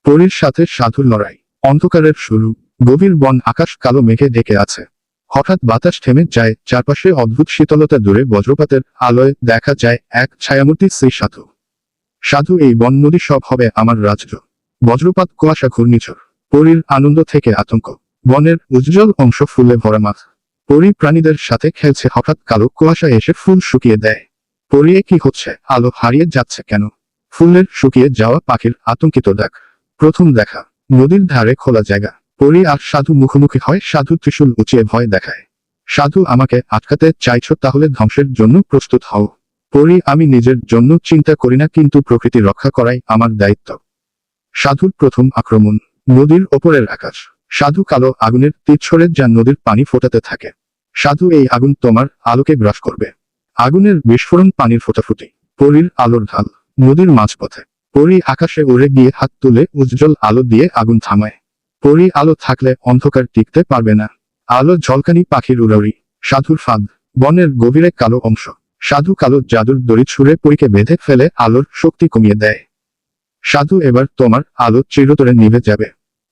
পরীর সাথে সাধুর লড়াই। অন্ধকারের শুরু। গভীর বন, আকাশ কালো মেঘে ঢেকে আছে। হঠাৎ বাতাস থেমে যায়, চারপাশে অদ্ভুত শীতলতা, দূরে বজ্রপাতের আলোয় দেখা যায় এক ছায়ামূর্তি, শ্রী সাধু। সাধু, এই বন নদী সব হবে আমার রাজ্য। বজ্রপাত, কুয়াশা, ঘূর্ণিঝড়। পরীর আনন্দ থেকে আতঙ্ক। বনের উজ্জ্বল অংশ ফুলে ভরা মাঠ। পরী প্রাণীদের সাথে খেলছে, হঠাৎ কালো কুয়াশা এসে ফুল শুকিয়ে দেয়। পরী, কি হচ্ছে? আলো হারিয়ে যাচ্ছে কেন? ফুলের শুকিয়ে যাওয়া পাখির আতঙ্কিত ডাক। প্রথম দেখা। নদীর ধারে খোলা জায়গা। পরী আর সাধু মুখোমুখি হয়। সাধু ত্রিশূল উঁচিয়ে ভয় দেখায়। সাধু, আমাকে আটকাতে চাইছো? তাহলে ধ্বংসের জন্য প্রস্তুত হও। পরী, আমি নিজের জন্য চিন্তা করি না, কিন্তু প্রকৃতি রক্ষা করাই আমার দায়িত্ব। সাধুর প্রথম আক্রমণ। নদীর ওপরের আকাশ। সাধু কালো আগুনের তীর ছোড়ে, যা নদীর পানি ফোটাতে থাকে। সাধু, এই আগুন তোমার আলোকে গ্রাস করবে। আগুনের বিস্ফোরণ, পানির ফোটাফুটি। পরীর আলোর ঢাল। নদীর মাঝপথে। পরী আকাশে উড়ে গিয়ে হাত তুলে উজ্জ্বল আলো দিয়ে আগুন থামায়। পরী, আলো থাকলে অন্ধকার টিকতে পারবে না। আলো ঝলকানি, পাখির উড়াউড়ি। সাধুর ফাঁদ। বনের গভীরে কালো অংশ। সাধু কালো জাদুর দড়ি ছুঁড়ে পরীকে বেঁধে ফেলে আলোর শক্তি কমিয়ে দেয়। সাধু, এবার তোমার আলো চিরতরে নিভে যাবে।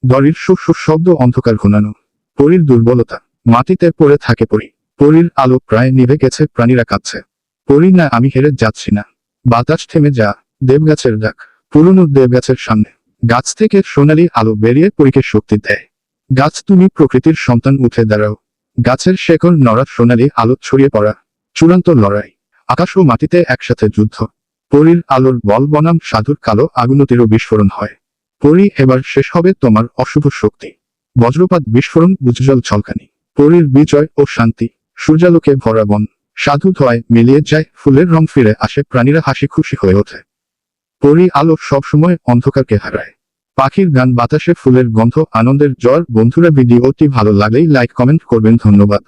দড়ির শু শু শব্দ, অন্ধকার ঘনানো। পরীর দুর্বলতা। মাটিতে পড়ে থাকে পরী। পরীর আলো প্রায় নিভে গেছে, প্রাণীরা কাঁদছে। পরী, না, আমি হেরে যাচ্ছি না। বাতাস থেমে যা। দেবগাছের ডাক। পুরনো দেবগাছের সামনে। গাছ থেকে সোনালি আলো বেরিয়ে পরীকে শক্তি দেয়। গাছ, তুমি প্রকৃতির সন্তান, উঠে দাঁড়াও। গাছের শেকড় নড়া, সোনালি আলো ছড়িয়ে পড়া। চূড়ান্ত লড়াই। আকাশ ও মাটিতে একসাথে যুদ্ধ। পরীর আলোর বল বনাম সাধুর কালো আগুনতিরও বিস্ফোরণ হয়। পরী, এবার শেষ হবে তোমার অশুভ শক্তি। বজ্রপাত, বিস্ফোরণ, উজ্জ্বল ঝলকানি। পরীর বিজয় ও শান্তি। সূর্যালোকে ভরা বন। সাধু ধোঁয়ায় মিলিয়ে যায়, ফুলের রং ফিরে আসে, প্রাণীরা হাসি খুশি হয়ে ওঠে। পরী আলো সবসময় অন্ধকারকে হারায়। পাখির গান, বাতাসে ফুলের গন্ধ, আনন্দের জ্বর। বন্ধুরা, ভিডিওটি ভালো লাগলেই লাইক, কমেন্ট করবেন। ধন্যবাদ।